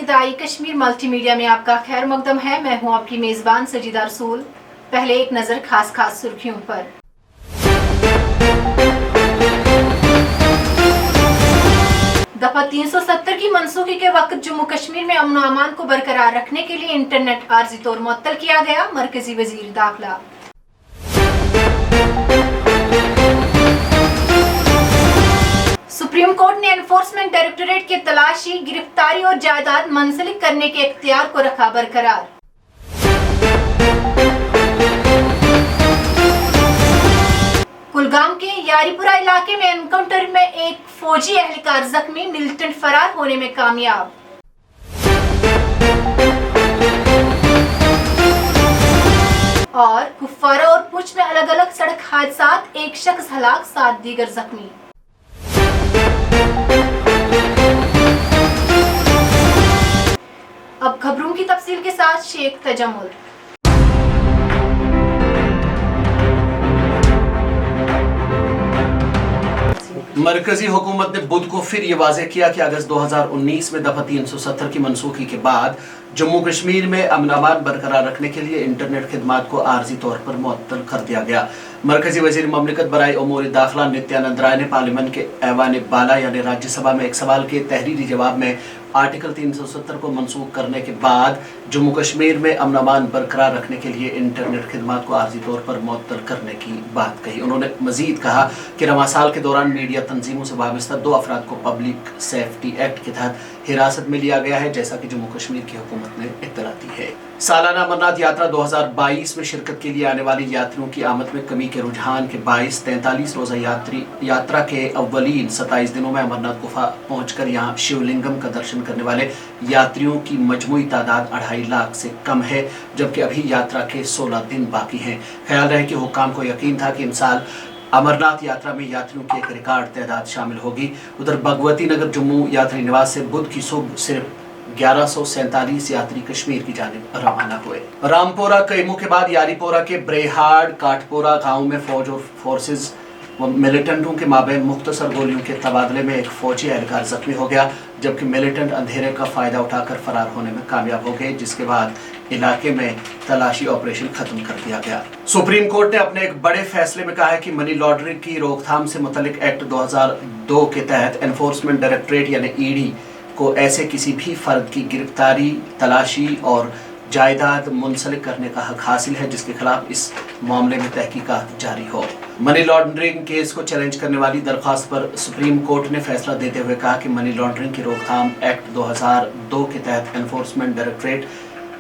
इब्तिदाई Kashmir multi media में आपका खैर मकदम है। मैं हूं आपकी मेज़बान सजीदा रसूल। पहले एक नज़र खास सुर्खियों पर। दफा 370 की मनसूखी के वक्त जम्मू कश्मीर में अमन अमान को बरकरार रखने के लिए इंटरनेट आर्जी तौर मुअत्तल किया गया। मरकजी वजीर दाखिला। सुप्रीम कोर्ट ने एनफोर्समेंट डायरेक्टरेट के तलाशी, गिरफ्तारी और जायदाद मुंसलिक करने के इख्तियार को रखा बरकरार। कुलगाम के यारीपुरा इलाके में एनकाउंटर में एक फौजी एहलकार जख्मी, मिलिटेंट फरार होने में कामयाब। और कुपवारा और पुंछ में अलग अलग सड़क हादसात, एक शख्स हलाक, 7 दीगर जख्मी। अब खबरों की तफसील के साथ शेख तजम्मुल। मरकजी हुकूमत ने बुध को फिर ये वाज़ेह किया कि अगस्त 2019 में दफा 370 की मनसूखी के बाद जम्मू कश्मीर में अमन अमान बरकरार रखने के लिए इंटरनेट खिदमात को आर्जी तौर पर मुअत्तल कर दिया गया। मरकजी वजीर ममलिकत बराए उमूर दाखिला नित्यानंद राय ने पार्लियामेंट के ऐवान बाला यानी राज्यसभा में एक सवाल के तहरीरी जवाब में आर्टिकल 370 को मनसूख करने के बाद जम्मू कश्मीर में अमन अमान बरकरार रखने के लिए इंटरनेट खिदमात को आर्जी तौर पर मुअत्तल करने की बात कही। उन्होंने मजीद कहा कि रवां साल के दौरान मीडिया तंजीमों से वाबस्ता 2 अफराद को पब्लिक सेफ्टी एक्ट के तहत हिरासत में लिया गया है, जैसा कि जम्मू कश्मीर की हुकूमत ने इत्तला दी है। सालाना अमरनाथ यात्रा 2022 में शिरकत के लिए आने वाली यात्रियों की आमद में कमी के रुझान के बाईस 43 रोजा यात्रा के अव्वलीन 27 दिनों में अमरनाथ गुफा पहुंचकर यहां शिवलिंगम का दर्शन करने वाले यात्रियों की मजमूई तादाद 2.5 लाख से कम है, जबकि अभी यात्रा के 16 दिन बाकी हैं। ख्याल रहे कि हुक्काम को यकीन था कि इन साल अमरनाथ यात्रा में यात्रियों की एक रिकॉर्ड तादाद शामिल होगी। उधर भगवती नगर जम्मू यात्री निवास से बुध की सुबह सिर्फ 1147 यात्री कश्मीर की जानिब रवाना हुए। रामपुरा कईमों के बाद यारीपोरा के ब्रेहाड काठपोरा गांव में फौज और फोर्सेज व मिलिटेंटों के माबैन मुख्तसर गोलियों के तबादले में एक फौजी एहलकार जख्मी हो गया, जबकि मिलिटेंट अंधेरे का फायदा उठाकर फरार होने में कामयाब हो गए, जिसके बाद इलाके में तलाशी ऑपरेशन खत्म कर दिया गया। सुप्रीम कोर्ट ने अपने एक बड़े फैसले में कहा है कि मनी लॉन्ड्रिंग की रोकथाम से मुतल्लिक एक्ट 2002 के तहत एनफोर्समेंट डायरेक्टरेट यानी ईडी को ऐसे किसी भी फर्द की गिरफ्तारी, तलाशी और जायदाद मुंसलिक करने का हक हासिल है जिसके खिलाफ इस मामले में तहकीकात जारी हो। मनी लॉन्ड्रिंग केस को चैलेंज करने वाली दरख्वास्त पर सुप्रीम कोर्ट ने फैसला देते हुए कहा कि मनी लॉन्ड्रिंग की रोकथाम एक्ट 2002 के तहत एनफोर्समेंट डायरेक्टरेट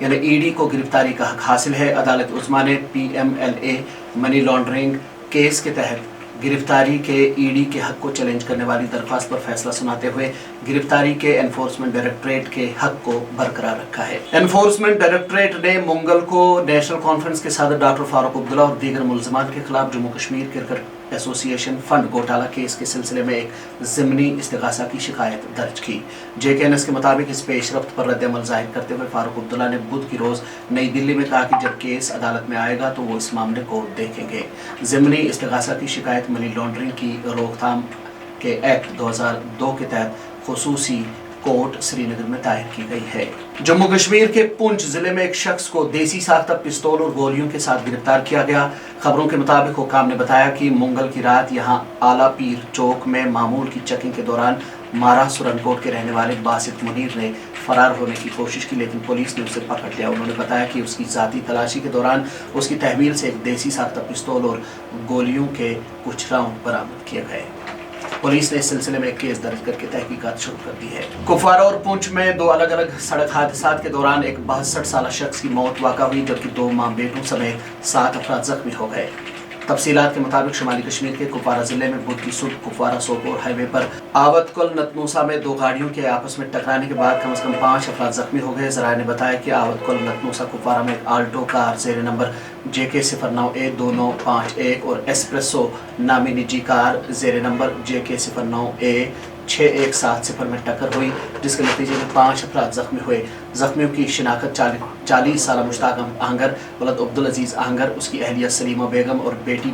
यानी ईडी को गिरफ्तारी का हक हासिल है। अदालत उस्मा ने PMLA मनी लॉन्ड्रिंग केस के तहत गिरफ्तारी के ईडी के हक को चैलेंज करने वाली दरख्वास्त पर फैसला सुनाते हुए गिरफ्तारी के एनफोर्समेंट डायरेक्टरेट के हक को बरकरार रखा है। एनफोर्समेंट डायरेक्टरेट ने मंगल को नेशनल कॉन्फ्रेंस के सदर डॉक्टर फारूक अब्दुल्ला और दीगर मुल्ज़मान के खिलाफ Jammu Kashmir cricket association fund घोटाला केस के सिलसिले में एक ज़िमनी इस्तिगासा की शिकायत दर्ज की। JKNS के मुताबिक इस पेशरफ्त पर रद्द-ए-अमल जाहिर करते हुए फारूक अब्दुल्ला ने बुध की रोज़ नई दिल्ली में कहा कि जब केस अदालत में आएगा तो वो इस मामले को देखेंगे। ज़िमनी इस्तिगासा की शिकायत मनी लॉन्ड्रिंग की रोकथाम के एक्ट 2002 के तहत खुसूसी कोर्ट श्रीनगर में दायर की गई है। जम्मू कश्मीर के पुंछ जिले में एक शख्स को देसी साख्ता पिस्तौल और गोलियों के साथ गिरफ्तार किया गया। खबरों के मुताबिक हुक्काम ने बताया कि मंगल की रात यहां आला पीर चौक में मामूल की चेकिंग के दौरान मारा सुरनकोट के रहने वाले बासित मुनीर ने फरार होने की कोशिश की, लेकिन पुलिस ने उसे पकड़ लिया। उन्होंने बताया कि उसकी जाती तलाशी के दौरान उसकी तहवील से एक देसी साख्ता पिस्तौल और गोलियों के कुछ राउंड बरामद किए गए। पुलिस ने इस सिलसिले में एक केस दर्ज करके तहकीकात शुरू कर दी है। कुपवारा और पुंछ में 2 अलग अलग सड़क हादसात के दौरान एक 62 साल शख्स की मौत वाक़ा हुई, जबकि 2 मां बेटों समेत 7 अफराद जख्मी हो गए। तफसीलात के मुताबिक शुमाली कश्मीर के कुपवारा जिले में बुध की सुबह कुपवारा सोपोर हाईवे पर आवतकुल नतनूसा में 2 गाड़ियों के आपस में टकराने के बाद कम से कम 5 अफराद जख्मी हो गए। जराये ने बताया कि आवतकुल नतनूसा कुपवारा में एक आल्टो कार जेर नंबर JK09A2951 और एस्प्रेसो नामी निजी कार जेर नंबर JK09A6170 में टक्कर हुई, जिसके नतीजे में 5 अफराद जख्मी हुए। जख्मियों की शिनाख्त 40 साल मुश्ताक आहंगर, वलद अब्दुल अजीज आहंगर, उसकी अहलिया सलीमा बेगम और बेटी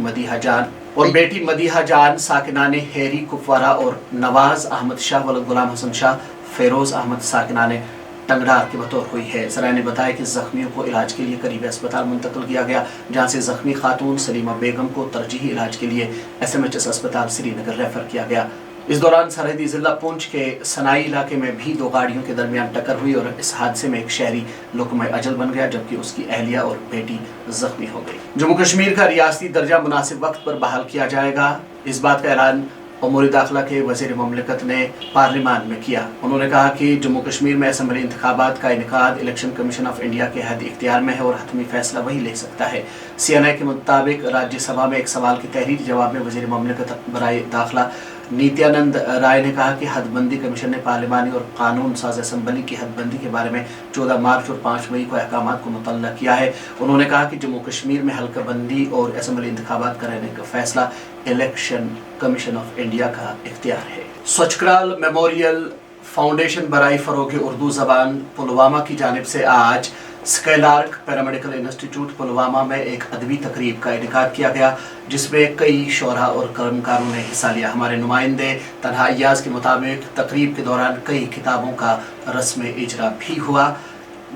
मदीहा जान साकिनाने हेरी कुपवारा और नवाज अहमद शाह, वलद गुलाम हसन शाह, फेरोज अहमद साकिनाने टंगडार के बतौर हुई है। ज़राए ने बताया कि ज़ख्मियों को इलाज के लिए करीबी अस्पताल मुंतकिल किया गया, जहाँ से ज़ख्मी खातून सलीमा बेगम को तरजीही इलाज के लिए SMHS अस्पताल श्रीनगर रेफर किया गया। इस दौरान सरहदी ज़िला पुंछ के सनाई इलाके में भी 2 गाड़ियों के दरमियान टक्कर हुई और इस हादसे में एक शहरी लुक़्मा अजल बन गया, जबकि उसकी अहलिया और बेटी जख्मी हो गई। जम्मू कश्मीर का रियासती दर्जा मुनासिब वक्त पर बहाल किया जाएगा, इस बात का ऐलान उमूर दाखिला के वज़ीर ममलिकत ने पार्लिमान में किया। उन्होंने कहा कि जम्मू कश्मीर में असम्बली इंतखाबात का इनेकाद इलेक्शन कमीशन ऑफ इंडिया के हद इख्तियार में है और हतमी फैसला वही ले सकता है। CNI के मुताबिक राज्यसभा में एक सवाल के तहरीरी जवाब में वज़ीर ममलिकत बराए दाखिला नित्यानंद राय ने कहा कि हदबंदी कमीशन ने पार्लिमानी और कानून साज असम्बली की हदबंदी के बारे में 14 मार्च और 5 मई को अहकामात को मुतल्ला किया है। उन्होंने कहा कि जम्मू कश्मीर में हल्का बंदी और असम्बली इंतखाबात कराने का फैसला इलेक्शन कमीशन ऑफ इंडिया का इख्तियार है। स्वच्छक्राल मेमोरियल फाउंडेशन बराए फ़रोग़ उर्दू ज़बान पुलवामा की जानिब से आज स्काईलार्क पैरामेडिकल इंस्टीट्यूट पुलवामा में एक अदबी तकरीब का इनेकाद किया गया, जिसमें कई शोरा और कलमकारों ने हिस्सा लिया। हमारे नुमाइंदे तन्हा अय्याज़ के मुताबिक तकरीब के दौरान कई किताबों का रस्म इजरा भी हुआ,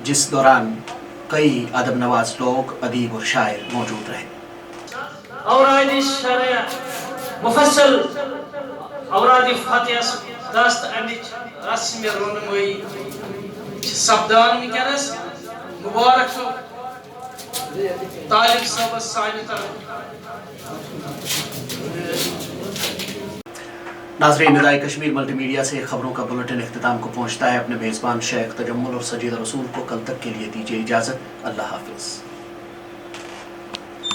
जिस दौरान कई अदब नवाज लोग, अदीब और शायर मौजूद रहे। मुबारक हो तालिब सब साइन नाज़रीन, निदाए कश्मीर मल्टीमीडिया से खबरों का बुलेटिन इख्तिताम को पहुँचता है। अपने मेज़बान शेख तजम्मुल और सजीदा रसूल को कल तक के लिए दीजिए इजाज़त। अल्लाह हाफिज़।